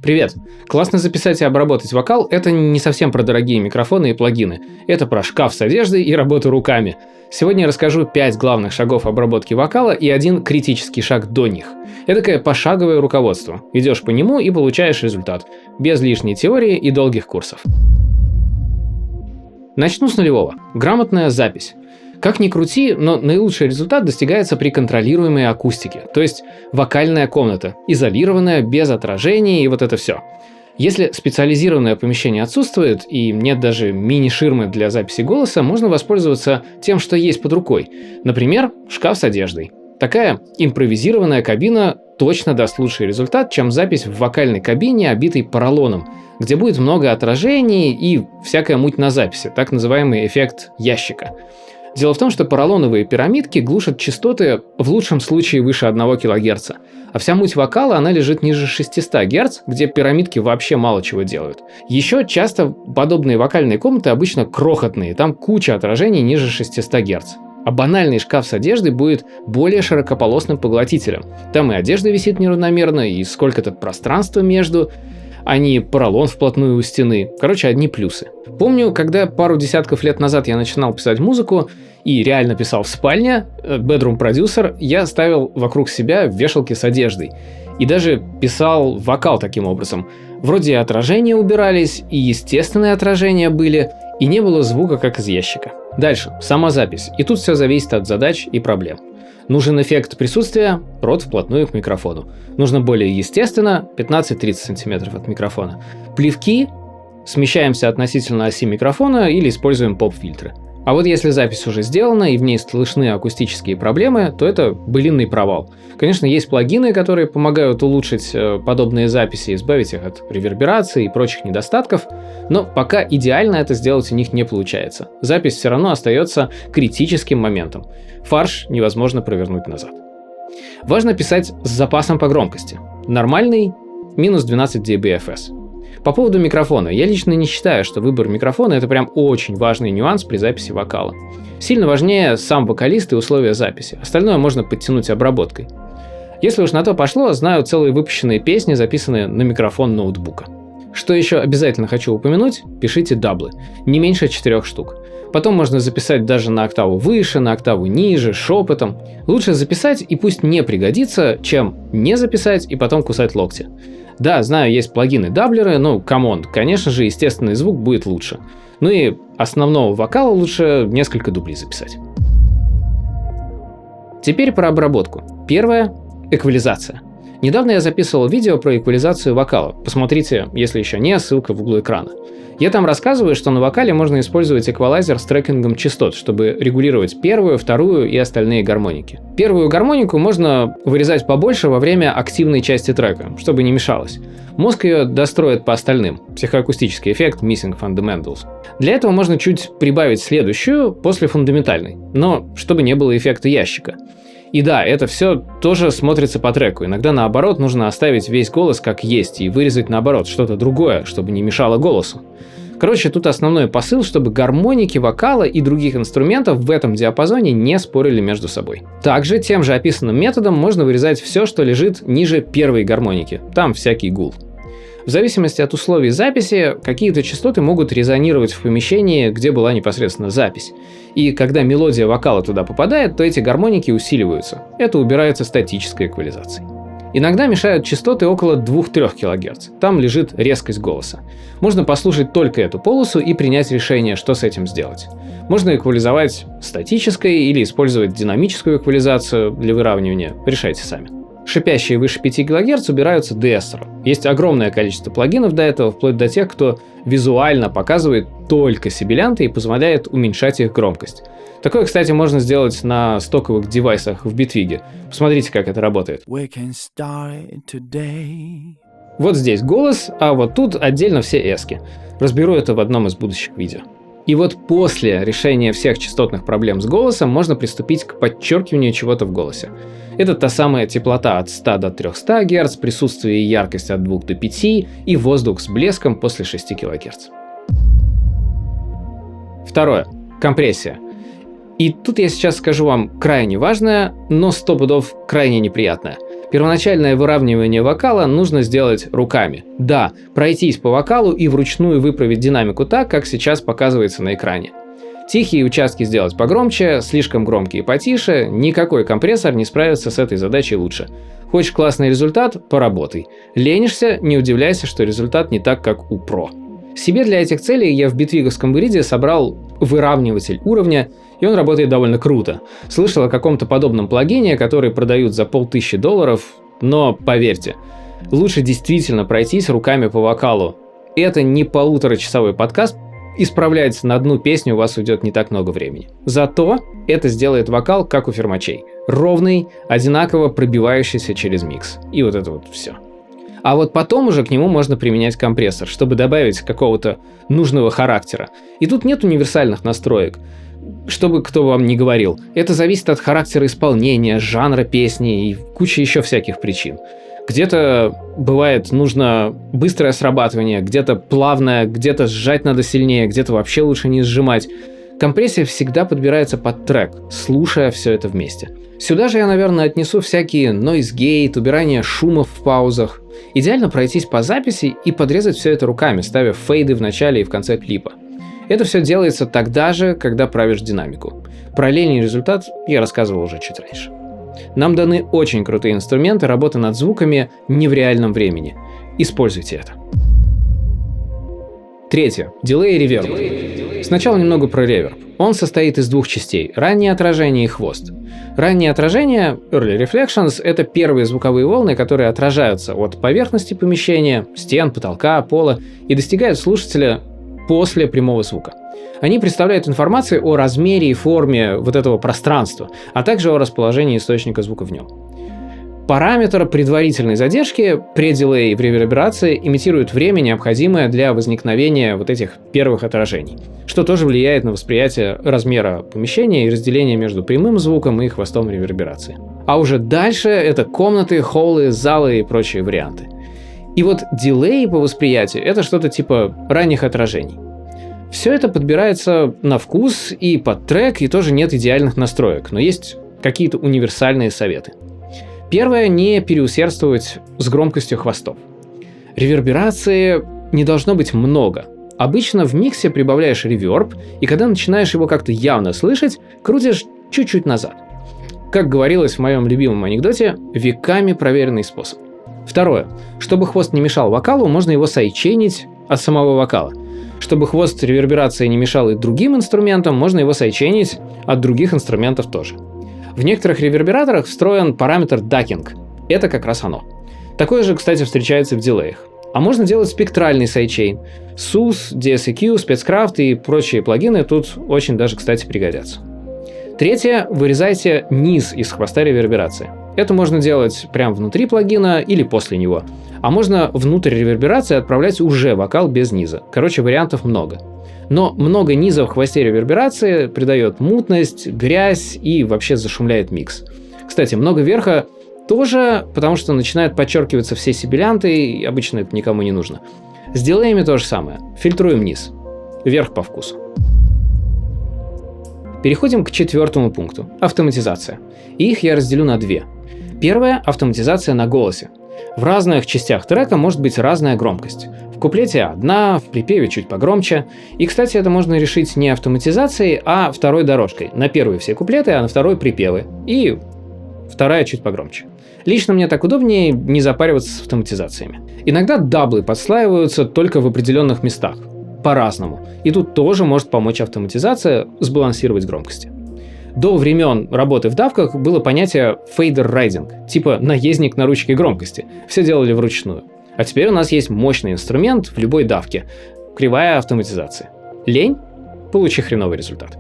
Привет! Классно записать и обработать вокал – это не совсем про дорогие микрофоны и плагины. Это про шкаф с одеждой и работу руками. Сегодня я расскажу 5 главных шагов обработки вокала и один критический шаг до них. Эдакое пошаговое руководство. Идешь по нему и получаешь результат. Без лишней теории и долгих курсов. Начну с нулевого. Грамотная запись. Как ни крути, но наилучший результат достигается при контролируемой акустике, то есть вокальная комната, изолированная, без отражений и вот это все. Если специализированное помещение отсутствует и нет даже мини-ширмы для записи голоса, можно воспользоваться тем, что есть под рукой. Например, шкаф с одеждой. Такая импровизированная кабина точно даст лучший результат, чем запись в вокальной кабине, обитой поролоном, где будет много отражений и всякая муть на записи, так называемый эффект ящика. Дело в том, что поролоновые пирамидки глушат частоты в лучшем случае выше 1 кГц, а вся муть вокала она лежит ниже 600 Гц, где пирамидки вообще мало чего делают. Еще часто подобные вокальные комнаты обычно крохотные, там куча отражений ниже 600 Гц. А банальный шкаф с одеждой будет более широкополосным поглотителем. Там и одежда висит неравномерно, и сколько-то пространства между, а не поролон вплотную у стены. Короче, одни плюсы. Помню, когда пару десятков лет назад я начинал писать музыку и реально писал в спальне, bedroom producer, я ставил вокруг себя вешалки с одеждой. И даже писал вокал таким образом. Вроде отражения убирались, и естественные отражения были, и не было звука как из ящика. Дальше, сама запись. И тут все зависит от задач и проблем. Нужен эффект присутствия, рот вплотную к микрофону. Нужно более естественно, 15-30 см от микрофона. Плевки, смещаемся относительно оси микрофона или используем поп-фильтры. А вот если запись уже сделана и в ней слышны акустические проблемы, то это былинный провал. Конечно, есть плагины, которые помогают улучшить подобные записи, избавить их от реверберации и прочих недостатков, но пока идеально это сделать у них не получается. Запись все равно остается критическим моментом. Фарш невозможно провернуть назад. Важно писать с запасом по громкости. Нормальный – минус 12 dBFS. По поводу микрофона. Я лично не считаю, что выбор микрофона – это прям очень важный нюанс при записи вокала. Сильно важнее сам вокалист и условия записи. Остальное можно подтянуть обработкой. Если уж на то пошло, знаю целые выпущенные песни, записанные на микрофон ноутбука. Что еще обязательно хочу упомянуть – пишите даблы. Не меньше 4 штук. Потом можно записать даже на октаву выше, на октаву ниже, шепотом. Лучше записать и пусть не пригодится, чем не записать и потом кусать локти. Да, знаю, есть плагины-даблеры, но камон, конечно же, естественный звук будет лучше. Ну и основного вокала лучше несколько дублей записать. Теперь про обработку. Первое – эквализация. Недавно я записывал видео про эквализацию вокала. Посмотрите, если еще не, ссылка в углу экрана. Я там рассказываю, что на вокале можно использовать эквалайзер с трекингом частот, чтобы регулировать первую, вторую и остальные гармоники. Первую гармонику можно вырезать побольше во время активной части трека, чтобы не мешалось. Мозг ее достроит по остальным. Психоакустический эффект Missing Fundamentals. Для этого можно чуть прибавить следующую после фундаментальной, но чтобы не было эффекта ящика. И да, это все тоже смотрится по треку. Иногда наоборот нужно оставить весь голос как есть и вырезать наоборот что-то другое, чтобы не мешало голосу. Короче, тут основной посыл, чтобы гармоники вокала и других инструментов в этом диапазоне не спорили между собой. Также тем же описанным методом можно вырезать все, что лежит ниже первой гармоники. Там всякий гул. В зависимости от условий записи, какие-то частоты могут резонировать в помещении, где была непосредственно запись. И когда мелодия вокала туда попадает, то эти гармоники усиливаются. Это убирается статической эквализацией. Иногда мешают частоты около 2-3 кГц. Там лежит резкость голоса. Можно послушать только эту полосу и принять решение, что с этим сделать. Можно эквализовать статической или использовать динамическую эквализацию для выравнивания. Решайте сами. Шипящие выше 5 кГц убираются деэссером. Есть огромное количество плагинов до этого, вплоть до тех, кто визуально показывает только сибилянты и позволяет уменьшать их громкость. Такое, кстати, можно сделать на стоковых девайсах в Bitwig. Посмотрите, как это работает. Вот здесь голос, а вот тут отдельно все эски. Разберу это в одном из будущих видео. И вот после решения всех частотных проблем с голосом можно приступить к подчеркиванию чего-то в голосе. Это та самая теплота от 100 до 300 Гц, присутствие и яркость от 2 до 5 и воздух с блеском после 6 кГц. Второе. Компрессия. И тут я сейчас скажу вам крайне важное, но 100 пудов крайне неприятное. Первоначальное выравнивание вокала нужно сделать руками. Да, пройтись по вокалу и вручную выправить динамику так, как сейчас показывается на экране. Тихие участки сделать погромче, слишком громкие потише, никакой компрессор не справится с этой задачей лучше. Хочешь классный результат – поработай. Ленишься – не удивляйся, что результат не так, как у Pro. Себе для этих целей я в битвиговском гриде собрал выравниватель уровня, и он работает довольно круто. Слышал о каком-то подобном плагине, который продают за $1500, но поверьте, лучше действительно пройтись руками по вокалу. Это не полуторачасовой подкаст, исправлять на одну песню у вас уйдет не так много времени. Зато это сделает вокал, как у фермачей. Ровный, одинаково пробивающийся через микс. И вот это вот все. А вот потом уже к нему можно применять компрессор, чтобы добавить какого-то нужного характера. И тут нет универсальных настроек. Чтобы кто вам ни говорил, это зависит от характера исполнения, жанра песни и куча еще всяких причин. Где-то бывает нужно быстрое срабатывание, где-то плавное, где-то сжать надо сильнее, где-то вообще лучше не сжимать. Компрессия всегда подбирается под трек, слушая все это вместе. Сюда же я, наверное, отнесу всякие noise gate, убирание шумов в паузах. Идеально пройтись по записи и подрезать все это руками, ставя фейды в начале и в конце клипа. Это все делается тогда же, когда правишь динамику. Про лень и результат я рассказывал уже чуть раньше. Нам даны очень крутые инструменты работы над звуками не в реальном времени. Используйте это. Третье. Дилей и реверб. Сначала немного про реверб. Он состоит из двух частей – раннее отражение и хвост. Раннее отражение, early reflections, это первые звуковые волны, которые отражаются от поверхности помещения, стен, потолка, пола и достигают слушателя после прямого звука. Они представляют информацию о размере и форме вот этого пространства, а также о расположении источника звука в нем. Параметр предварительной задержки, преддилей в реверберации, имитирует время, необходимое для возникновения вот этих первых отражений, что тоже влияет на восприятие размера помещения и разделение между прямым звуком и хвостом реверберации. А уже дальше это комнаты, холлы, залы и прочие варианты. И вот дилей по восприятию – это что-то типа ранних отражений. Все это подбирается на вкус и под трек, и тоже нет идеальных настроек, но есть какие-то универсальные советы. Первое – не переусердствовать с громкостью хвостов. Реверберации не должно быть много. Обычно в миксе прибавляешь реверб, и когда начинаешь его как-то явно слышать, крутишь чуть-чуть назад. Как говорилось в моем любимом анекдоте, веками проверенный способ. Второе. Чтобы хвост не мешал вокалу, можно его сайдчейнить от самого вокала. Чтобы хвост реверберации не мешал и другим инструментам, можно его сайдчейнить от других инструментов тоже. В некоторых ревербераторах встроен параметр ducking. Это как раз оно. Такое же, кстати, встречается в дилеях. А можно делать спектральный сайдчейн. SUS, DSEQ, Spacecraft и прочие плагины тут очень даже, кстати, пригодятся. Третье. Вырезайте низ из хвоста реверберации. Это можно делать прямо внутри плагина или после него. А можно внутрь реверберации отправлять уже вокал без низа. Короче, вариантов много. Но много низа в хвосте реверберации придает мутность, грязь и вообще зашумляет микс. Кстати, много верха тоже, потому что начинают подчеркиваться все сибилянты, и обычно это никому не нужно. С дилеями то же самое. Фильтруем низ. Верх по вкусу. Переходим к четвертому пункту – автоматизация. И их я разделю на две. Первая – автоматизация на голосе. В разных частях трека может быть разная громкость. В куплете одна, в припеве чуть погромче. И, кстати, это можно решить не автоматизацией, а второй дорожкой. На первой все куплеты, а на второй припевы. И вторая чуть погромче. Лично мне так удобнее не запариваться с автоматизациями. Иногда даблы подслаиваются только в определенных местах. По-разному. И тут тоже может помочь автоматизация сбалансировать громкости. До времен работы в давках было понятие fader riding, типа наездник на ручке громкости. Все делали вручную. А теперь у нас есть мощный инструмент в любой давке. Кривая автоматизация. Лень? Получи хреновый результат.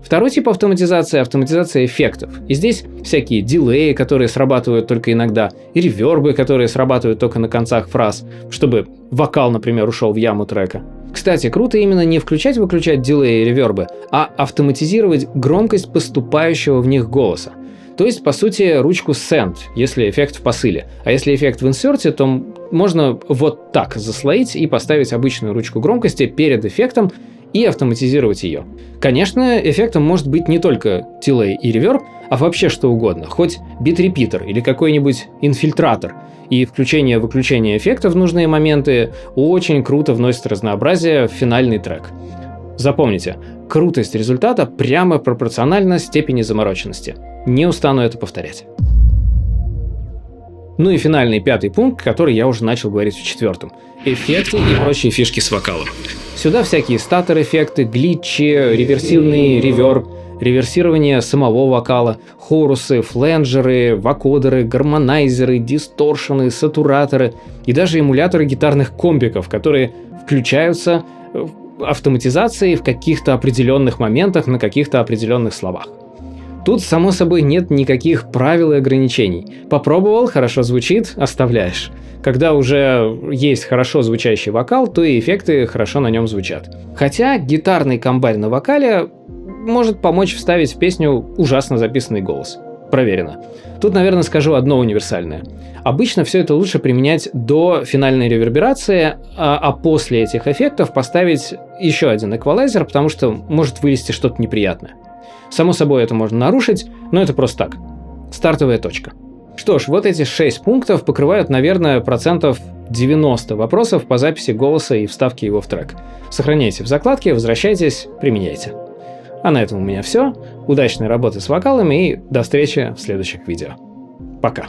Второй тип автоматизации – автоматизация эффектов. И здесь всякие дилеи, которые срабатывают только иногда, и ревербы, которые срабатывают только на концах фраз, чтобы вокал, например, ушел в яму трека. Кстати, круто именно не включать-выключать дилеи и ревербы, а автоматизировать громкость поступающего в них голоса. То есть, по сути, ручку send, если эффект в посыле. А если эффект в инсерте, то можно вот так заслоить и поставить обычную ручку громкости перед эффектом, и автоматизировать ее. Конечно, эффектом может быть не только дилей и реверб, а вообще что угодно, хоть бит-репитер или какой-нибудь инфильтратор. И включение-выключение эффекта в нужные моменты очень круто вносит разнообразие в финальный трек. Запомните, крутость результата прямо пропорциональна степени замороченности. Не устану это повторять. Ну и финальный пятый пункт, который я уже начал говорить в четвертом. Эффекты и прочие фишки с вокалом. Сюда всякие статер-эффекты, глитчи, реверсивный реверб, реверсирование самого вокала, хорусы, фленджеры, вокодеры, гармонайзеры, дисторшены, сатураторы и даже эмуляторы гитарных комбиков, которые включаются автоматизацией в каких-то определенных моментах на каких-то определенных словах. Тут, само собой, нет никаких правил и ограничений. Попробовал, хорошо звучит, оставляешь. Когда уже есть хорошо звучащий вокал, то и эффекты хорошо на нем звучат. Хотя гитарный комбарь на вокале может помочь вставить в песню ужасно записанный голос. Проверено. Тут, наверное, скажу одно универсальное. Обычно все это лучше применять до финальной реверберации, а после этих эффектов поставить еще один эквалайзер, потому что может вылезти что-то неприятное. Само собой, это можно нарушить, но это просто так. Стартовая точка. Что ж, вот эти 6 пунктов покрывают, наверное, 90% вопросов по записи голоса и вставке его в трек. Сохраняйте в закладке, возвращайтесь, применяйте. А на этом у меня все. Удачной работы с вокалами и до встречи в следующих видео. Пока.